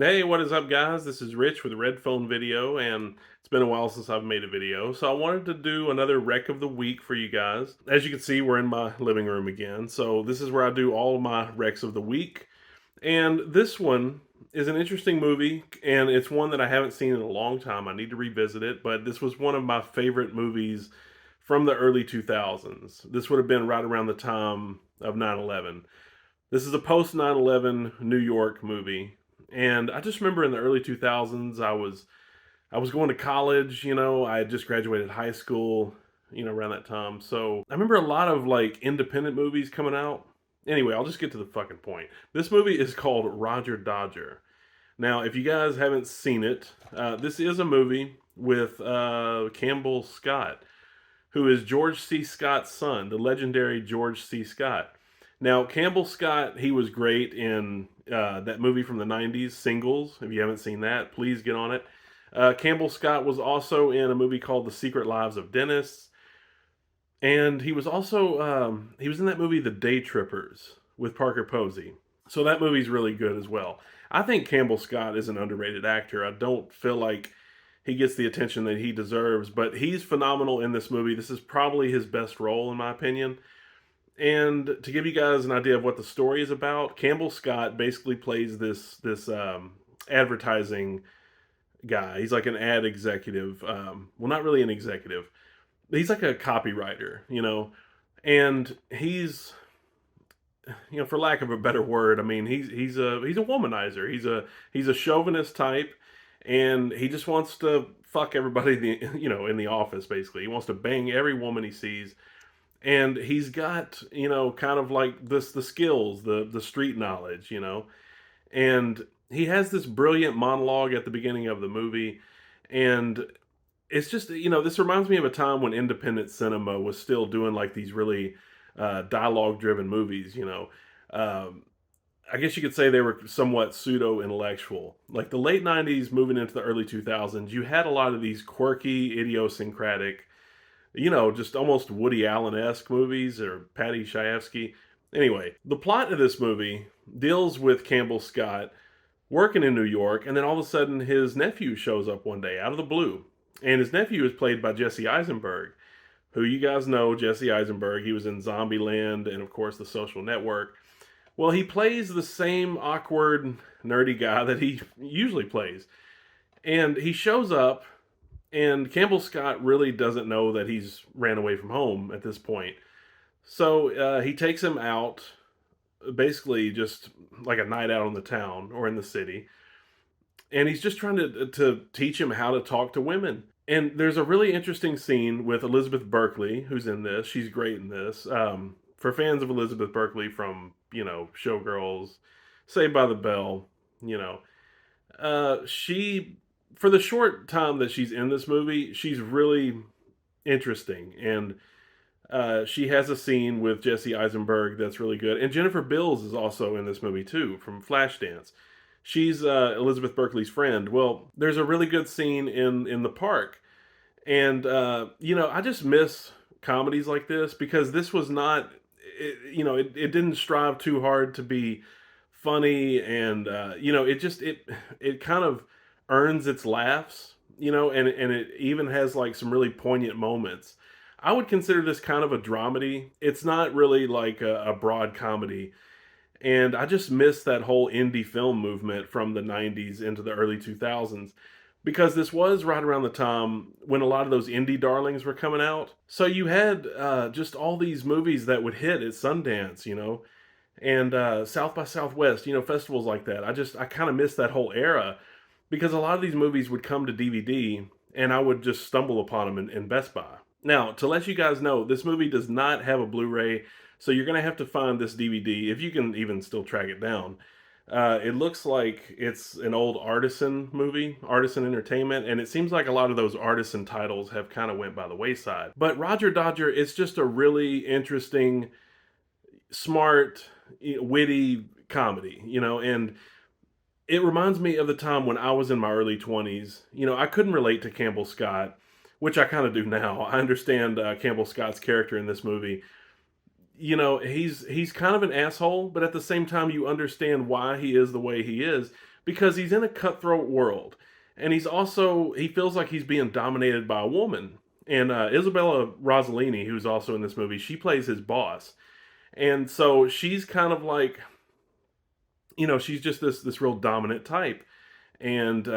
Hey, what is up, guys? This is Rich with Red Phone Video, and it's been a while since I've made a video. So I wanted to do another rec of the week for you guys. As you can see, we're in my living room again. So this is where I do all of my recs of the week. And this one is an interesting movie, and it's one that I haven't seen in a long time. I need to revisit it, but this was one of my favorite movies from the early 2000s. This would have been right around the time of 9/11. This is a post 9/11 New York movie. And I just remember in the early 2000s I was going to college, I had just graduated high school, around that time. So, I remember a lot of like independent movies coming out. Anyway, I'll just get to the fucking point. This movie is called Roger Dodger. Now, if you guys haven't seen it, this is a movie with Campbell Scott, who is George C. Scott's son, the legendary George C. Scott. Now, Campbell Scott, he was great in that movie from the 90s, Singles. If you haven't seen that, please get on it. Campbell Scott was also in a movie called The Secret Lives of Dennis. And he was also, he was in that movie, The Day Trippers, with Parker Posey. So that movie's really good as well. I think Campbell Scott is an underrated actor. I don't feel like he gets the attention that he deserves, but he's phenomenal in this movie. This is probably his best role, in my opinion. And to give you guys an idea of what the story is about, Campbell Scott basically plays this advertising guy. He's like an ad executive. Well, not really an executive. He's like a copywriter, and for lack of a better word, I mean, he's a womanizer. He's a chauvinist type, and he just wants to fuck everybody in the office. Basically, he wants to bang every woman he sees, and he's got kind of like the skills, the street knowledge, and he has this brilliant monologue at the beginning of the movie, and it's just this reminds me of a time when independent cinema was still doing like these really dialogue driven movies. Um, I guess you could say they were somewhat pseudo intellectual. Like the late 90s moving into the early 2000s, you had a lot of these quirky, idiosyncratic, just almost Woody Allen esque movies or Patty Chayefsky. Anyway, the plot of this movie deals with Campbell Scott working in New York, and then all of a sudden his nephew shows up one day out of the blue. And his nephew is played by Jesse Eisenberg, who you guys know, Jesse Eisenberg. He was in Zombieland and, of course, The Social Network. Well, he plays the same awkward, nerdy guy that he usually plays. And he shows up, and Campbell Scott really doesn't know that he's ran away from home at this point. So he takes him out, basically just like a night out on the town or in the city, and he's just trying to teach him how to talk to women. And there's a really interesting scene with Elizabeth Berkley, who's in this. She's great in this. For fans of Elizabeth Berkley from Showgirls, Saved by the Bell, you know, she for the short time that she's in this movie, she's really interesting, and she has a scene with Jesse Eisenberg that's really good. And Jennifer Bills is also in this movie too, from Flashdance. She's Elizabeth Berkley's friend. Well, there's a really good scene in the park, and I just miss comedies like this because this was not, it didn't strive too hard to be funny, and it kind of earns its laughs, and it even has like some really poignant moments. I would consider this kind of a dramedy. It's not really like a broad comedy, and I just miss that whole indie film movement from the 90s into the early 2000s because this was right around the time when a lot of those indie darlings were coming out. So you had just all these movies that would hit at Sundance, and South by Southwest, festivals like that. I kind of miss that whole era because a lot of these movies would come to DVD and I would just stumble upon them in Best Buy. Now, to let you guys know, this movie does not have a Blu ray, so you're going to have to find this DVD if you can even still track it down. It looks like it's an old Artisan movie, Artisan Entertainment, and it seems like a lot of those Artisan titles have kind of went by the wayside. But Roger Dodger is just a really interesting, smart, witty comedy, and it reminds me of the time when I was in my early 20s. I couldn't relate to Campbell Scott, which I kind of do now. I understand Campbell Scott's character in this movie. He's kind of an asshole, but at the same time, you understand why he is the way he is because he's in a cutthroat world, and he feels like he's being dominated by a woman. And Isabella Rossellini, who's also in this movie, she plays his boss, and so she's kind of like, she's just this real dominant type, and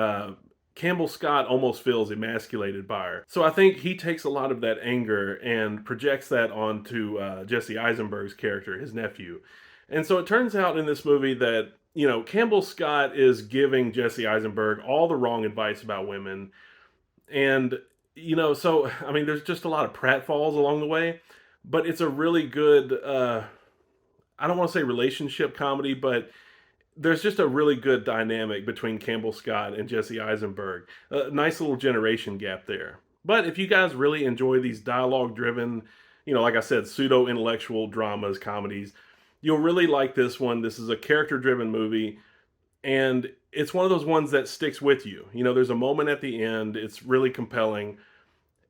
Campbell Scott almost feels emasculated by her. So I think he takes a lot of that anger and projects that onto Jesse Eisenberg's character, his nephew. And so it turns out in this movie that, Campbell Scott is giving Jesse Eisenberg all the wrong advice about women. And, so, I mean, there's just a lot of pratfalls along the way, but it's a really good, I don't want to say relationship comedy, but there's just a really good dynamic between Campbell Scott and Jesse Eisenberg. A nice little generation gap there. But if you guys really enjoy these dialogue driven, like I said, pseudo intellectual dramas, comedies, you'll really like this one. This is a character driven movie, and it's one of those ones that sticks with you. There's a moment at the end, it's really compelling,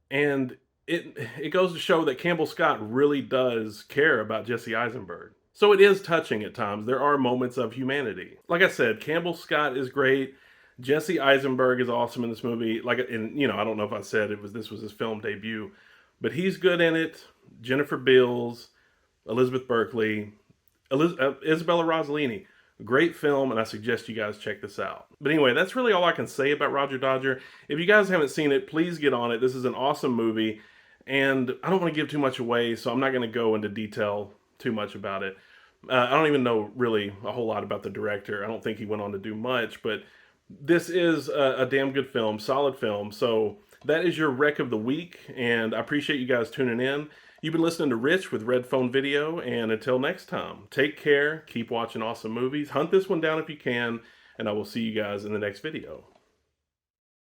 and it goes to show that Campbell Scott really does care about Jesse Eisenberg. So it is touching at times. There are moments of humanity. Like I said, Campbell Scott is great. Jesse Eisenberg is awesome in this movie. I don't know if I said this was his film debut, but he's good in it. Jennifer Beals, Elizabeth Berkley, Isabella Rossellini. Great film, and I suggest you guys check this out. But anyway, that's really all I can say about Roger Dodger. If you guys haven't seen it, please get on it. This is an awesome movie, and I don't want to give too much away, so I'm not going to go into detail too much about it. I don't even know really a whole lot about the director. I don't think he went on to do much, but this is a damn good film, solid film. So that is your rec of the week, and I appreciate you guys tuning in. You've been listening to Rich with Red Phone Video, and until next time, take care, keep watching awesome movies, hunt this one down if you can, and I will see you guys in the next video.